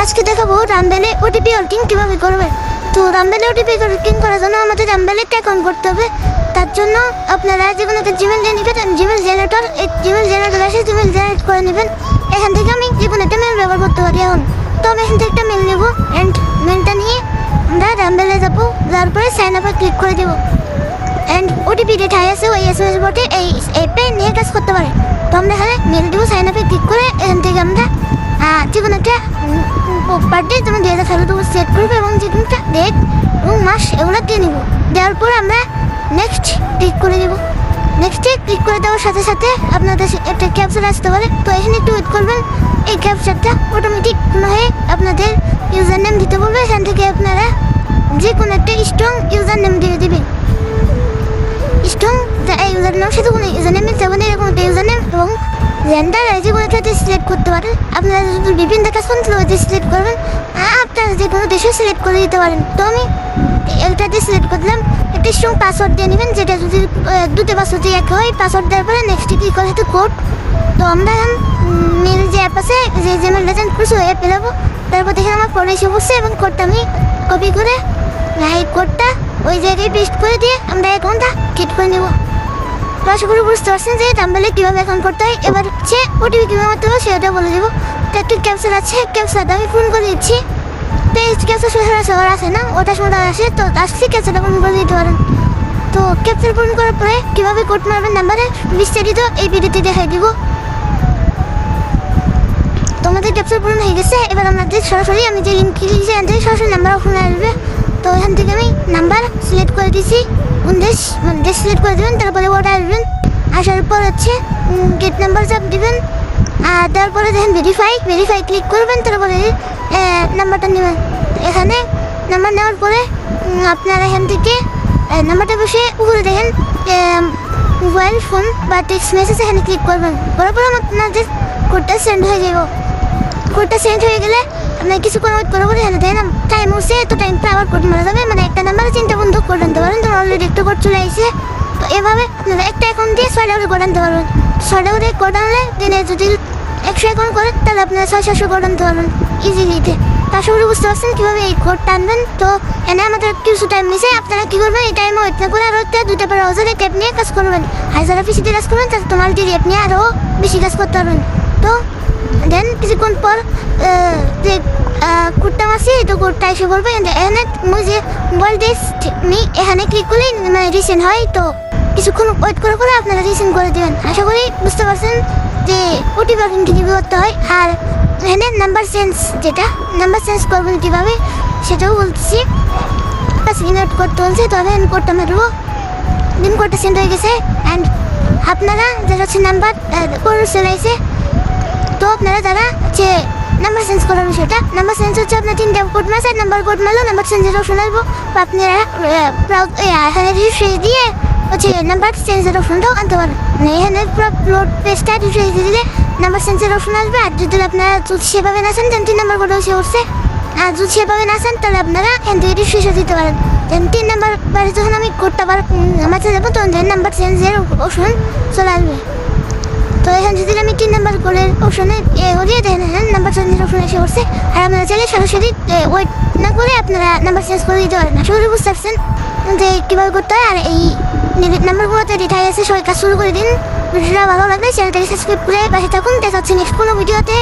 আজকে দেখাবো রামবেলে OTP working কীভাবে করবে। তো রামবেলে ওটিপি ওয়ার্কিং করার জন্য আমাদের রামবেলে একটা অ্যাকাউন্ট করতে হবে। তার জন্য আপনারা যে কোনো একটা জিমেল দিয়ে নেবেন, জিমেল জেনারেটর, এই জিমেল জেনারেটর এসে জিমেল জেনারেট করে নেবেন। এখান থেকে আমি যে কোনো একটা মেল ব্যবহার করতে পারি এখন। তো আমি এখান থেকে একটা মেল নেবো অ্যান্ড মেলটা নিয়ে আমরা রামবেলে যাবো, যাওয়ার পরে সাইন আপে ক্লিক করে দেবো। অ্যান্ড ওটিপি ডেটায় আছে ওই SMS বোর্ডে এই অ্যাপে নিয়ে কাজ করতে পারে। তো আমরা এখানে মেল দেবো, সাইন আপে ক্লিক করে এখান থেকে আমরা যে কোনো একটা বার্থডে যেমন 2018 সেট করবো এবং যে কোনো একটা ডেট এবং মাস এগুলো দিয়ে নেবো। দেওয়ার পর আমরা নেক্সট ক্লিক করে দেবো। নেক্সটে ক্লিক করে দেওয়ার সাথে সাথে আপনাদের একটা ক্যাপচার আসতে পারে। তো এখানে একটু ওয়েট করবেন, এই ক্যাপচারটা অটোমেটিক হয়ে আপনাদের ইউজার নেম দিতে বলবে। এখান থেকে আপনারা যে কোনো একটা স্ট্রং ইউজার নেম দিয়ে দেবেন। স্ট্রং এই ইউজার নেম সাথে কোনো ইউজার নেম মিলতে হবে এরকম একটা ইউজার নেম এবং জেন্ডার যে কোনো একটা সিলেক্ট করতে পারেন। আপনারা যদি বিভিন্ন কাজ করেন তাহলে ওইটা সিলেক্ট করবেন, আপনারা যে কোনো দেশে সিলেক্ট করে দিতে পারেন। তো আমি একটাতে সিলেক্ট করলাম। একটা স্ট্রং পাসওয়ার্ড দিয়ে নেবেন, যেটা যদি দুটো পাসওয়ার্ড এক হয়। পাসওয়ার্ড দেওয়ার পরে নেক্সট ক্লিক করে সাথে কোড। তো আমরা এখন মেল যে অ্যাপ আছে যে জিমেল রেজাল্ট করছি ওই অ্যাপে যাবো। তারপর দেখেন আমার ফোনে এসে বসছে এবং কোডটা আমি কপি করে এই কোডটা ওই জায়গায় পেস্ট করে দিয়ে আমরা অ্যাকাউন্টটা ক্রিয়েট করে নেব। তো আশা করি বুঝতে পারছেন যে রামবেলে কীভাবে অ্যাকাউন্ট করতে হয়। এবার হচ্ছে ওটিপি কীভাবে করতে হবে সেটা বলে দেবো। তো একটু ক্যাপচার আছে, ক্যাপচারটা আমি ফোন করে দিচ্ছি। তো এই ক্যাপচার সবার আসে না, ওটা সময় আসে। তো আসছি ক্যাপচারটা ফোন করে দিতে পারেন। তো ক্যাপচার ফোন করার পরে কীভাবে কোড মারবেন নাম্বারে বিস্তারিত এই ভিডিওতে দেখাই দিব। তোমাদের ক্যাপচার পূরণ হয়ে গেছে। এবার আমাদের সরাসরি আমি যে লিঙ্ক লিখেছি এখান থেকে সরাসরি নাম্বার ওখানে আসবে। তো এখান থেকে আমি নাম্বার সিলেক্ট করে দিয়েছি, দেশ সিলেক্ট করে দেবেন। তারপরে ওটা আসবেন, আসার পর হচ্ছে গেট নাম্বার চাপ দেবেন। আর তারপরে দেখেন ভেরিফাই ক্লিক করবেন। তারপরে নাম্বারটা নেবেন। এখানে নাম্বার নেওয়ার পরে আপনারা এখান থেকে নাম্বারটা বসে উপরে দেখেন মোবাইল ফোন বা টেক্সট মেসেজ এখানে ক্লিক করবেন। করার পর আপনাদের কোডটা সেন্ড হয়ে যাব। কোডটা সেন্ড হয়ে গেলে আপনার কিছুক্ষণ ওয়েট করে বলে এখানে দেখেন টাইম হচ্ছে, তো টাইমটা আবার কোড মারা যাবে। মানে একটা নাম্বারে 3টা বন্ধু কোড আনতে পারেন। তো অলরেডি একটা কোড চলে আসছে। তো এভাবে আপনারা একটা অ্যাকাউন্ট দিয়ে 6টা করে কোড আনতে পারবেন। 6টা করে কোড আনলে দিনে যদি 100 অ্যাকাউন্ট করেন তাহলে আপনারা 600 কোড আনতে পারবেন ইজিলিতে। তো আশা করি বুঝতে পারছেন কীভাবে এই কোডটা আনবেন। তো এনে আমাদের কিছু টাইম নিছে, আপনারা কী করবেন এই টাইমে ওয়েট না করে আরও একটা 2টা ব্রাউজারে ট্যাব নিয়ে কাজ করবেন। আর যারা পিসিতে কাজ করবেন তারা তোমার দিয়ে অ্যাপ নিয়ে আরও বেশি কাজ করতে পারবেন। তো দেন কিছুক্ষণ পর যে কোডটা আছে তো কোডটা এসে বলবে এখানে যে মোবাইল টেস্ট মি এখানে ক্লিক করলেই মানে রিসেন্ট হয়। তো কিছুক্ষণ ওয়েট করে পরে আপনারা রিসেন্ট করে দেবেন। আশা করি বুঝতে পারছেন যে ওটিপি ওয়ার্কিং কীভাবে করতে হয়। আর এখানে নাম্বার চেঞ্জ করবেন কীভাবে সেটাও বলছি। সিলেক্ট করতে বলছে, তো আমি কোডটা মারবো। দিন কোডটা সেন্ড হয়ে গেছে। অ্যান্ড আপনারা যারা হচ্ছে নাম্বার কোড চলাইছে, তো আপনারা যারা যে নাম্বার চেঞ্জ করার বিষয়টা, নাম্বার চেঞ্জ হচ্ছে আপনার 3টা কোড মারছে, নাম্বার কোড মারলো নাম্বার চেঞ্জের অপশন আসবো। বা আপনারা এখানে রিফ্রেশ দিয়ে হচ্ছে নাম্বার চেঞ্জের অপশনটাও আনতে পারেন। এখানে পুরো লোড পেজটা রিফ্রেশ দিলে নাম্বার চেঞ্জের অপশন আসবে। আর যদি আপনারা যদি সেভাবে না চান 3 নাম্বার কোডও সে উঠছে। আর যদি সেভাবে না চান তাহলে আপনারা এখান থেকে রিফ্রেশও দিতে পারেন। 3 নাম্বার বারে যখন আমি কোডটা মারতে যাবো তখন নাম্বার চেঞ্জের অপশন চলে আসবে। তো এখানে যদি আমি 3 নাম্বার কোডের অপশনে হলিয়ে দেখেন নাম্বার চেঞ্জের অপশন এসে পড়ছে। আর আপনারা চাইলে সরাসরি ওয়েট না করে আপনারা নাম্বার চেঞ্জ করে দিতে পারেন। আশা করি বুঝতে পারছেন যে কীভাবে করতে হয়। আর এই নাম্বারগুলোতে রিটাই আছে, সবাই কাজ শুরু করে দিন। ভিডিওটা ভালো লাগলে চ্যানেলটাকে সাবস্ক্রাইব করে পাশে থাকুন। দেখা হচ্ছে নেক্সট কোনো ভিডিওতে।